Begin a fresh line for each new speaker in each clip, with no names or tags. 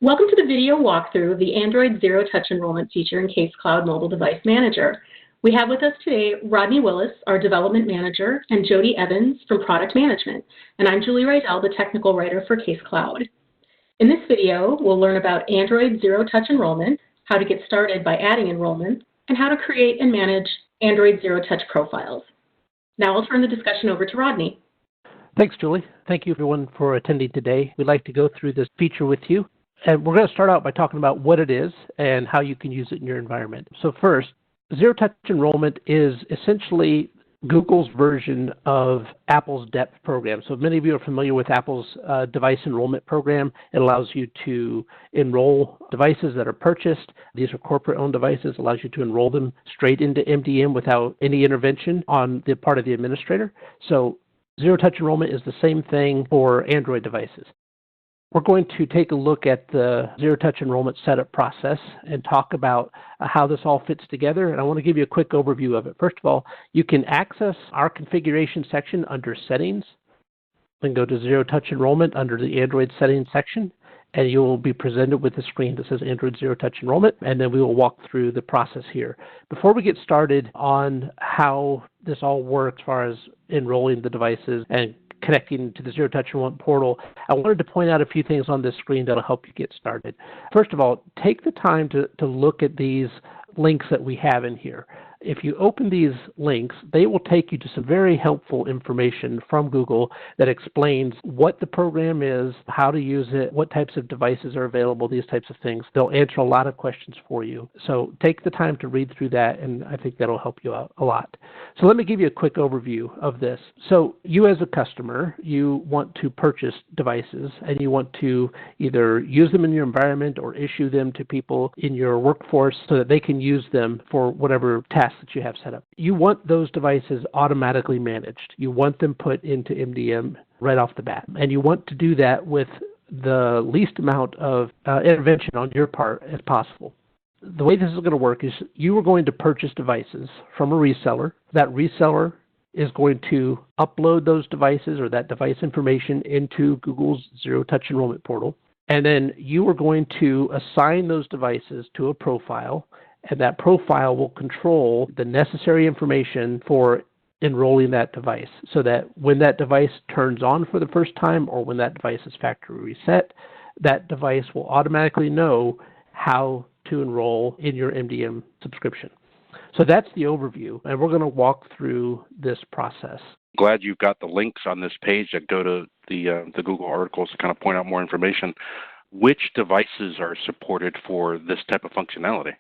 Welcome to the video walkthrough of the Android Zero Touch Enrollment feature in Case Cloud Mobile Device Manager. We have with us today Rodney Willis, our Development Manager, and Jody Evans from Product Management. And I'm Julie Rydell, the Technical Writer for Case Cloud. In this video, we'll learn about Android Zero Touch Enrollment, how to get started by adding enrollment, and how to create and manage Android Zero Touch profiles. Now I'll turn the discussion over to Rodney.
Thanks, Julie. Thank you, everyone, for attending today. We'd like to go through this feature with you. And we're going to start out by talking about what it is and how you can use it in your environment. So first, Zero Touch Enrollment is essentially Google's version of Apple's depth program. So many of you are familiar with Apple's device enrollment program. It allows you to enroll devices that are purchased. These are corporate-owned devices. It allows you to enroll them straight into MDM without any intervention on the part of the administrator. So Zero Touch Enrollment is the same thing for Android devices. We're going to take a look at the Zero Touch Enrollment setup process and talk about how this all fits together. And I want to give you a quick overview of it. First of all, you can access our configuration section under Settings. Then go to Zero Touch Enrollment under the Android Settings section, and you will be presented with a screen that says Android Zero Touch Enrollment, and then we will walk through the process here. Before we get started on how this all works as far as enrolling the devices and connecting to the Zero Touch Enrollment portal, I wanted to point out a few things on this screen that will help you get started. First of all, take the time to look at these links that we have in here. If you open these links, they will take you to some very helpful information from Google that explains what the program is, how to use it, what types of devices are available, these types of things. They'll answer a lot of questions for you. So take the time to read through that, and I think that'll help you out a lot. So let me give you a quick overview of this. So you as a customer, you want to purchase devices, and you want to either use them in your environment or issue them to people in your workforce so that they can use them for whatever tasks that you have set up. You want those devices automatically managed. You want them put into MDM right off the bat. And you want to do that with the least amount of intervention on your part as possible. The way this is going to work is you are going to purchase devices from a reseller. That reseller is going to upload those devices or that device information into Google's Zero Touch Enrollment portal. And then you are going to assign those devices to a profile, and that profile will control the necessary information for enrolling that device so that when that device turns on for the first time or when that device is factory reset, that device will automatically know how to enroll in your MDM subscription. So that's the overview, and we're going to walk through this process.
Glad you've got the links on this page that go to the Google articles to kind of point out more information. Which devices are supported for this type of functionality?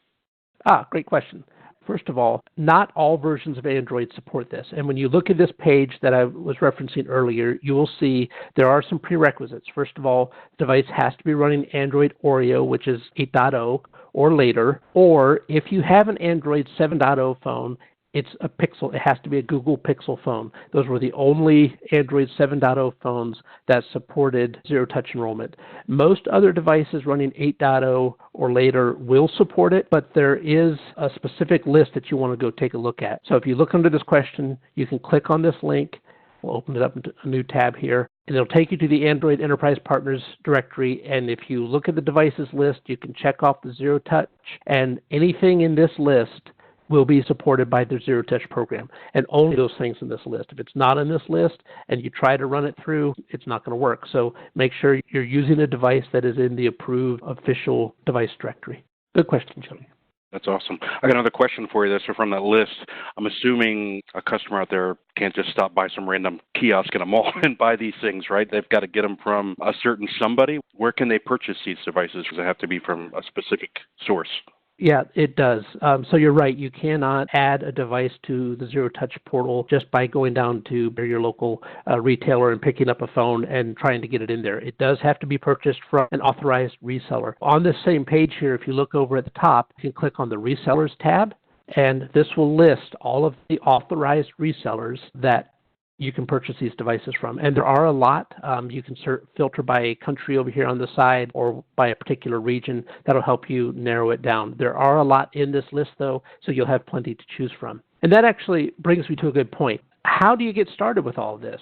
Great question. First of all, not all versions of Android support this. And when you look at this page that I was referencing earlier, you will see there are some prerequisites. First of all, the device has to be running Android Oreo, which is 8.0 or later, or if you have an Android 7.0 phone, it's a Pixel. It has to be a Google Pixel phone. Those were the only Android 7.0 phones that supported Zero Touch Enrollment. Most other devices running 8.0 or later will support it, but there is a specific list that you want to go take a look at. So if you look under this question, you can click on this link. We'll open it up into a new tab here, and it'll take you to the Android Enterprise Partners directory. And if you look at the devices list, you can check off the Zero Touch, and anything in this list will be supported by the Zero Touch program, and only those things in this list. If it's not in this list and you try to run it through, it's not going to work. So make sure you're using a device that is in the approved official device directory. Good question, Julie.
That's awesome. I got another question for you that's from that list. I'm assuming a customer out there can't just stop by some random kiosk in a mall and buy these things, right? They've got to get them from a certain somebody. Where can they purchase these devices? Does it have to be from a specific source?
Yeah, it does. So you're right. You cannot add a device to the Zero Touch portal just by going down to your local retailer and picking up a phone and trying to get it in there. It does have to be purchased from an authorized reseller. On this same page here, if you look over at the top, you can click on the Resellers tab, and this will list all of the authorized resellers that you can purchase these devices from. And there are a lot. You can filter by country over here on the side or by a particular region. That'll help you narrow it down. There are a lot in this list, though, so you'll have plenty to choose from. And that actually brings me to a good point. How do you get started with all of this?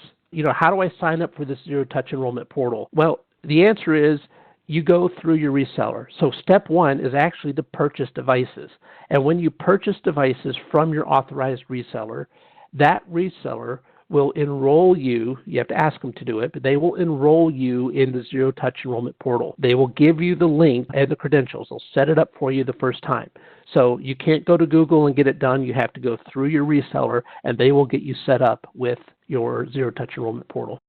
How do I sign up for this Zero Touch Enrollment portal? Well, the answer is you go through your reseller. So step one is actually to purchase devices. And when you purchase devices from your authorized reseller, that reseller will enroll you. You have to ask them to do it, but they will enroll you in the Zero Touch Enrollment Portal. They will give you the link and the credentials. They'll set it up for you the first time. So you can't go to Google and get it done. You have to go through your reseller, and they will get you set up with your Zero Touch Enrollment Portal.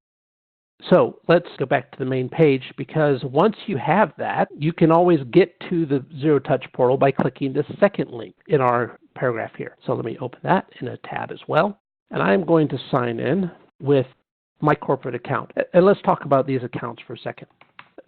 So let's go back to the main page, because once you have that, you can always get to the Zero Touch Portal by clicking the second link in our paragraph here. So let me open that in a tab as well. And I'm going to sign in with my corporate account. And let's talk about these accounts for a second.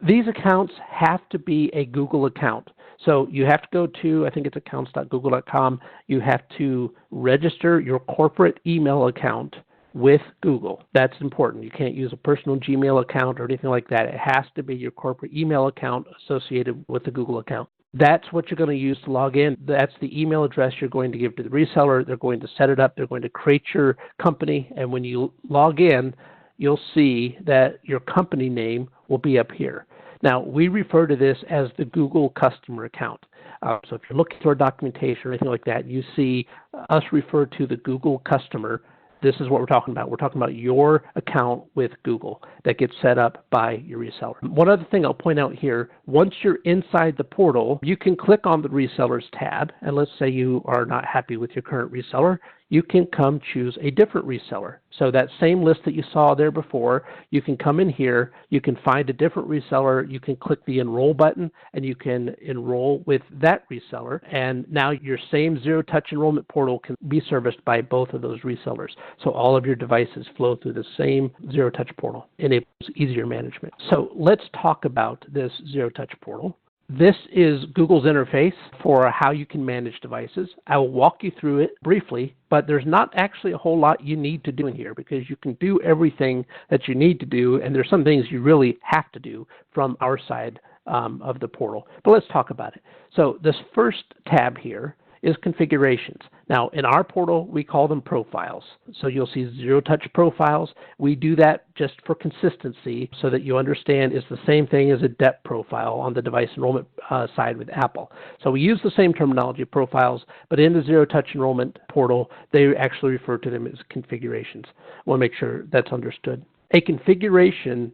These accounts have to be a Google account. So you have to go to, I think it's accounts.google.com. You have to register your corporate email account with Google. That's important. You can't use a personal Gmail account or anything like that. It has to be your corporate email account associated with the Google account. That's what you're going to use to log in. That's the email address you're going to give to the reseller. They're going to set it up. They're going to create your company. And when you log in, you'll see that your company name will be up here. Now, we refer to this as the Google customer account. So if you're looking for documentation or anything like that, you see us refer to the Google customer. This is what we're talking about. We're talking about your account with Google that gets set up by your reseller. One other thing I'll point out here, once you're inside the portal, you can click on the resellers tab, and let's say you are not happy with your current reseller, you can come choose a different reseller. So that same list that you saw there before, you can come in here, you can find a different reseller, you can click the enroll button, and you can enroll with that reseller. And now your same Zero Touch Enrollment Portal can be serviced by both of those resellers. So all of your devices flow through the same Zero Touch Portal. Enables easier management. So let's talk about this Zero Touch Portal. This is Google's interface for how you can manage devices. I will walk you through it briefly, but there's not actually a whole lot you need to do in here, because you can do everything that you need to do, and there's some things you really have to do from our side of the portal. But let's talk about it. So this first tab here is configurations. Now, in our portal, we call them profiles. So you'll see Zero Touch profiles. We do that just for consistency so that you understand it's the same thing as a DEP profile on the device enrollment side with Apple. So we use the same terminology, profiles, but in the Zero Touch Enrollment portal, they actually refer to them as configurations. I want to make sure that's understood. A configuration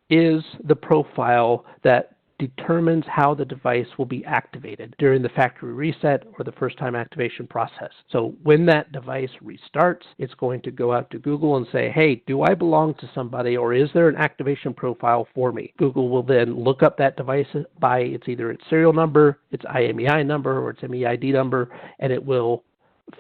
is the profile that determines how the device will be activated during the factory reset or the first-time activation process. So when that device restarts, it's going to go out to Google and say, hey, do I belong to somebody, or is there an activation profile for me? Google will then look up that device by either its serial number, its IMEI number, or its MEID number, and it will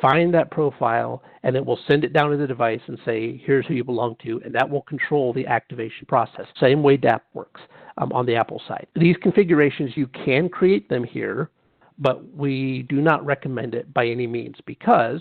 find that profile, and it will send it down to the device and say, here's who you belong to, and that will control the activation process. Same way DAP works on the Apple side. These configurations, you can create them here, but we do not recommend it by any means, because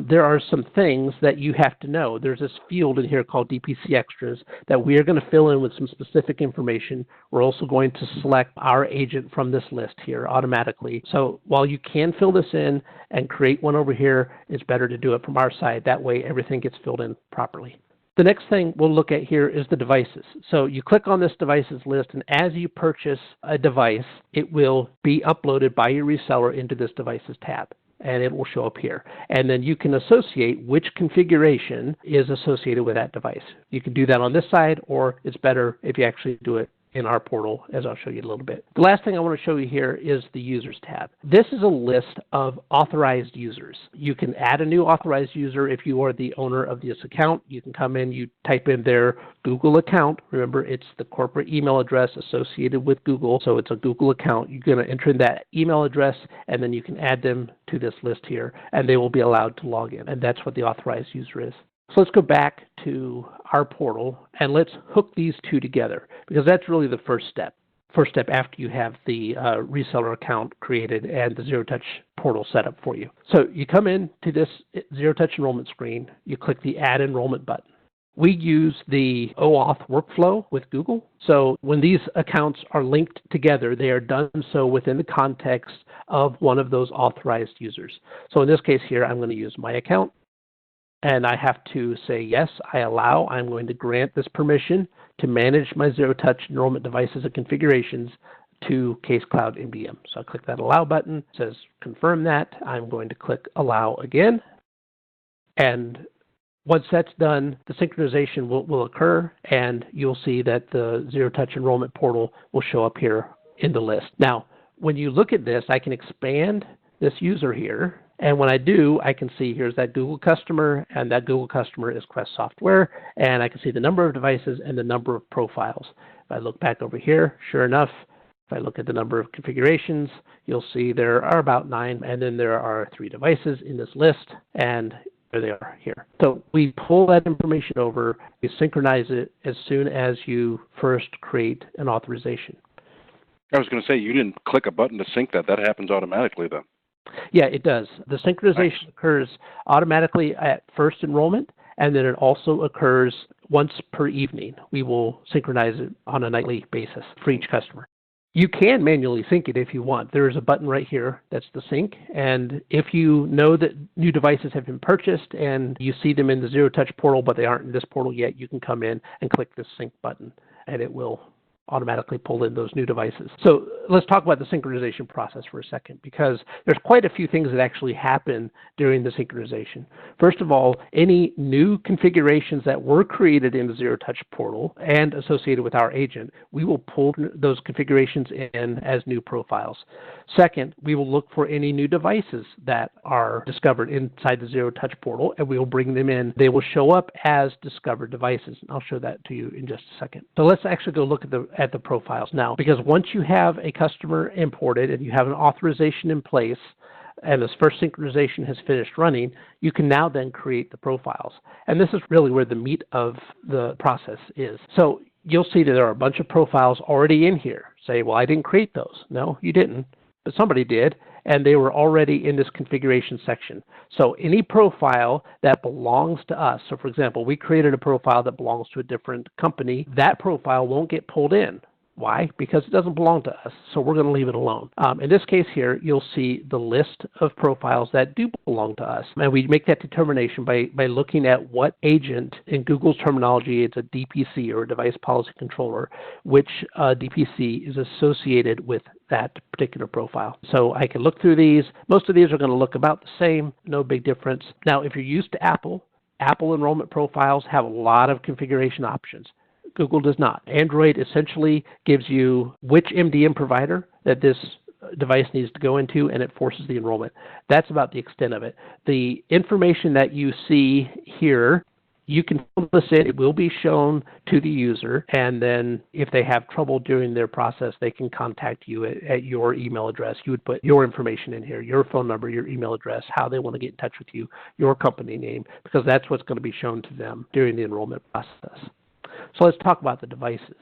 there are some things that you have to know. There's this field in here called DPC Extras that we are going to fill in with some specific information. We're also going to select our agent from this list here automatically. So while you can fill this in and create one over here, it's better to do it from our side. That way everything gets filled in properly. The next thing we'll look at here is the devices. So you click on this devices list, and as you purchase a device, it will be uploaded by your reseller into this devices tab, and it will show up here. And then you can associate which configuration is associated with that device. You can do that on this side, or it's better if you actually do it in our portal, as I'll show you in a little bit. The last thing I want to show you here is the users tab. This is a list of authorized users. You can add a new authorized user if you are the owner of this account. You can come in, you type in their Google account. Remember, it's the corporate email address associated with Google, so it's a Google account. You're going to enter in that email address, and then you can add them to this list here, and they will be allowed to log in, and that's what the authorized user is. So let's go back to our portal, and let's hook these two together, because that's really the first step. First step after you have the reseller account created and the Zero Touch portal set up for you. So you come in to this Zero Touch enrollment screen, you click the Add Enrollment button. We use the OAuth workflow with Google. So when these accounts are linked together, they are done so within the context of one of those authorized users. So in this case here, I'm going to use my account. And I have to say, yes, I allow. I'm going to grant this permission to manage my zero-touch enrollment devices and configurations to Case Cloud MDM. So I'll click that Allow button. It says confirm that. I'm going to click Allow again. And once that's done, the synchronization will occur, and you'll see that the zero-touch enrollment portal will show up here in the list. Now, when you look at this, I can expand this user here. And when I do, I can see here's that Google customer, and that Google customer is Quest Software. And I can see the number of devices and the number of profiles. If I look back over here, sure enough, if I look at the number of configurations, you'll see there are about 9, and then there are 3 devices in this list, and there they are here. So we pull that information over, we synchronize it as soon as you first create an authorization.
I was going to say, you didn't click a button to sync that. That happens automatically then.
Yeah, it does. The synchronization occurs automatically at first enrollment, and then it also occurs once per evening. We will synchronize it on a nightly basis for each customer. You can manually sync it if you want. There is a button right here that's the sync, and if you know that new devices have been purchased and you see them in the Zero Touch portal but they aren't in this portal yet, you can come in and click this sync button, and it will automatically pull in those new devices. So let's talk about the synchronization process for a second, because there's quite a few things that actually happen during the synchronization. First of all, any new configurations that were created in the Zero Touch portal and associated with our agent, we will pull those configurations in as new profiles. Second, we will look for any new devices that are discovered inside the Zero Touch portal, and we will bring them in. They will show up as discovered devices. I'll show that to you in just a second. So let's actually go look at the profiles now, because once you have a customer imported and you have an authorization in place and this first synchronization has finished running, you can now then create the profiles. And this is really where the meat of the process is. So you'll see that there are a bunch of profiles already in here. Say, well, I didn't create those. No, you didn't, but somebody did, and they were already in this configuration section. So any profile that belongs to us, so for example, we created a profile that belongs to a different company, that profile won't get pulled in. Why? Because it doesn't belong to us, so we're going to leave it alone. In this case here, you'll see the list of profiles that do belong to us. And we make that determination by looking at what agent, in Google's terminology, it's a DPC, or a device policy controller, which DPC is associated with that particular profile. So I can look through these. Most of these are going to look about the same, no big difference. Now, if you're used to Apple enrollment profiles have a lot of configuration options. Google does not. Android essentially gives you which MDM provider that this device needs to go into, and it forces the enrollment. That's about the extent of it. The information that you see here, you can fill this in. It will be shown to the user, and then if they have trouble during their process, they can contact you at your email address. You would put your information in here, your phone number, your email address, how they want to get in touch with you, your company name, because that's what's going to be shown to them during the enrollment process. So let's talk about the devices.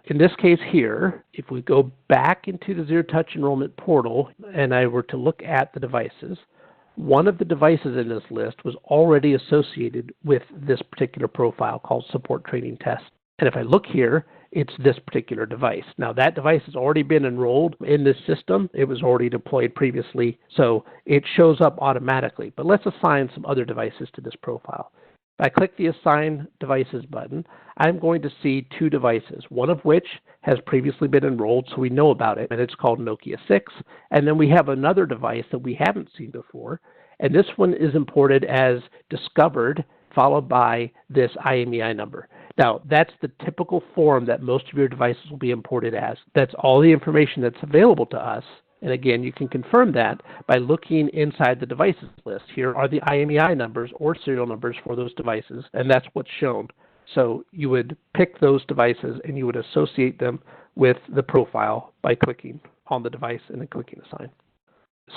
In this case here, if we go back into the Zero Touch Enrollment portal and I were to look at the devices, one of the devices in this list was already associated with this particular profile called Support Training Test. And if I look here, it's this particular device. Now that device has already been enrolled in this system. It was already deployed previously, so it shows up automatically. But let's assign some other devices to this profile. If I click the Assign Devices button, I'm going to see 2 devices, one of which has previously been enrolled, so we know about it, and it's called Nokia 6. And then we have another device that we haven't seen before, and this one is imported as discovered, followed by this IMEI number. Now, that's the typical form that most of your devices will be imported as. That's all the information that's available to us. And again, you can confirm that by looking inside the devices list. Here are the IMEI numbers or serial numbers for those devices, and that's what's shown. So you would pick those devices and you would associate them with the profile by clicking on the device and then clicking Assign.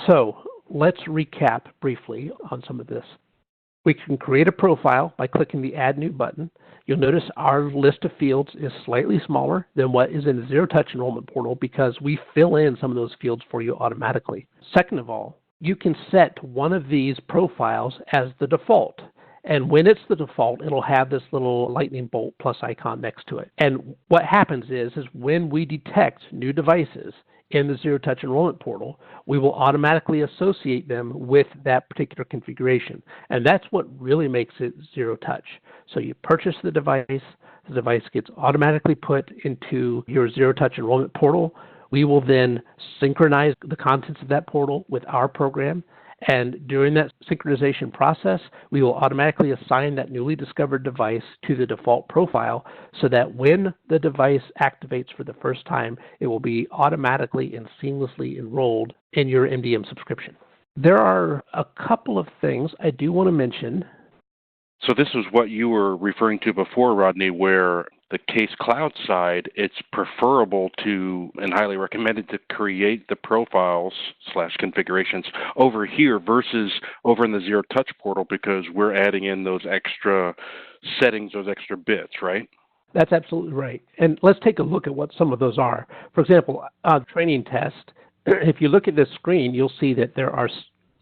So let's recap briefly on some of this. We can create a profile by clicking the Add New button. You'll notice our list of fields is slightly smaller than what is in the Zero Touch Enrollment portal because we fill in some of those fields for you automatically. Second of all, you can set one of these profiles as the default. And when it's the default, it'll have this little lightning bolt plus icon next to it. And what happens is when we detect new devices, in the Zero Touch Enrollment portal, we will automatically associate them with that particular configuration. And that's what really makes it Zero Touch. So you purchase the device gets automatically put into your Zero Touch Enrollment portal. We will then synchronize the contents of that portal with our program. And during that synchronization process, we will automatically assign that newly discovered device to the default profile so that when the device activates for the first time, it will be automatically and seamlessly enrolled in your MDM subscription. There are a couple of things I do want to mention.
So this is what you were referring to before, Rodney, where the Case Cloud side, it's preferable to and highly recommended to create the profiles / configurations over here versus over in the Zero Touch portal because we're adding in those extra settings, those extra bits, right?
That's absolutely right. And let's take a look at what some of those are. For example, training test, if you look at this screen, you'll see that there are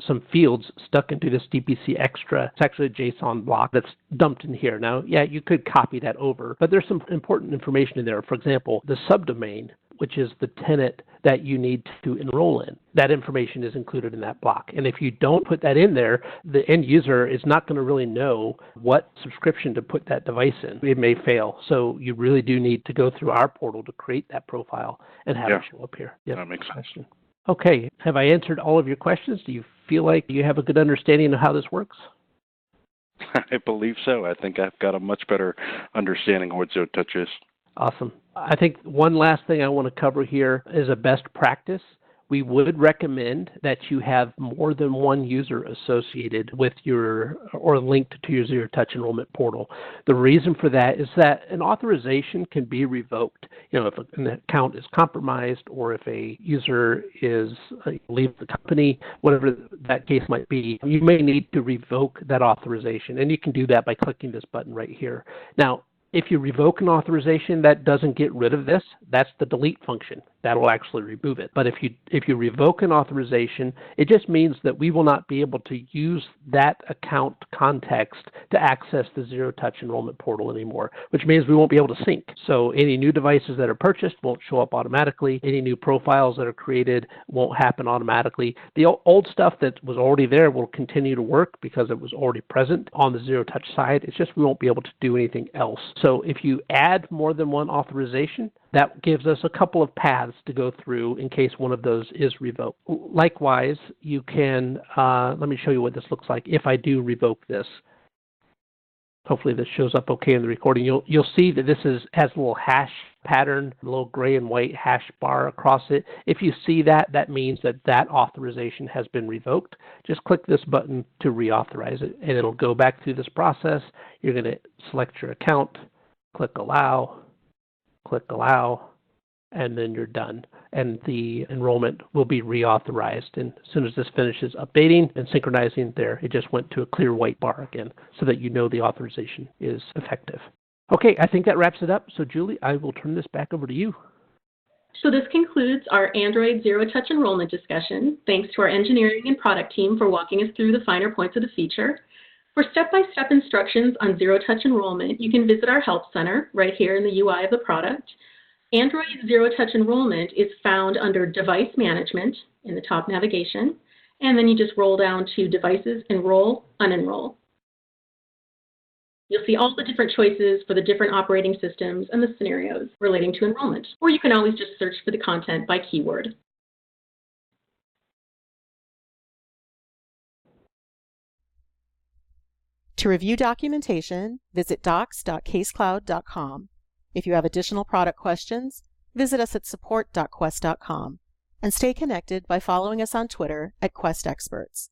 some fields stuck into this DPC extra. It's actually a JSON block that's dumped in here. Now, yeah, you could copy that over, but there's some important information in there. For example, the subdomain, which is the tenant that you need to enroll in. That information is included in that block. And if you don't put that in there, the end user is not going to really know what subscription to put that device in. It may fail. So you really do need to go through our portal to create that profile and have it show up here. Yep.
That makes sense.
Okay, have I answered all of your questions? Do you feel like you have a good understanding of how this works?
I believe so. I think I've got a much better understanding of what Zero Touch is.
Awesome. I think one last thing I want to cover here is a best practice. We would recommend that you have more than one user associated with your or linked to your Zero Touch Enrollment portal. The reason for that is that an authorization can be revoked. You know, if an account is compromised or if a user is leaves the company, whatever that case might be, you may need to revoke that authorization, and you can do that by clicking this button right here. Now, if you revoke an authorization, that doesn't get rid of this. That's the delete function. That will actually remove it. But if you revoke an authorization, it just means that we will not be able to use that account context to access the Zero Touch Enrollment portal anymore, which means we won't be able to sync. So any new devices that are purchased won't show up automatically. Any new profiles that are created won't happen automatically. The old stuff that was already there will continue to work because it was already present on the Zero Touch side. It's just we won't be able to do anything else. So if you add more than one authorization, that gives us a couple of paths to go through in case one of those is revoked. Likewise, you can, let me show you what this looks like if I do revoke this. Hopefully this shows up okay in the recording. You'll see that this has a little hash pattern, a little gray and white hash bar across it. If you see that, that means that that authorization has been revoked. Just click this button to reauthorize it, and it'll go back through this process. You're going to select your account, click allow, and then you're done. And the enrollment will be reauthorized. And as soon as this finishes updating and synchronizing there, it just went to a clear white bar again so that you know the authorization is effective. Okay, I think that wraps it up. So Julie, I will turn this back over to you.
So this concludes our Android Zero Touch Enrollment discussion. Thanks to our engineering and product team for walking us through the finer points of the feature. For step-by-step instructions on Zero Touch Enrollment, you can visit our Help Center right here in the UI of the product. Android Zero Touch Enrollment is found under Device Management in the top navigation, and then you just roll down to Devices, Enroll, Unenroll. You'll see all the different choices for the different operating systems and the scenarios relating to enrollment, or you can always just search for the content by keyword.
To review documentation, visit docs.casecloud.com. If you have additional product questions, visit us at support.quest.com and stay connected by following us on Twitter @QuestExperts.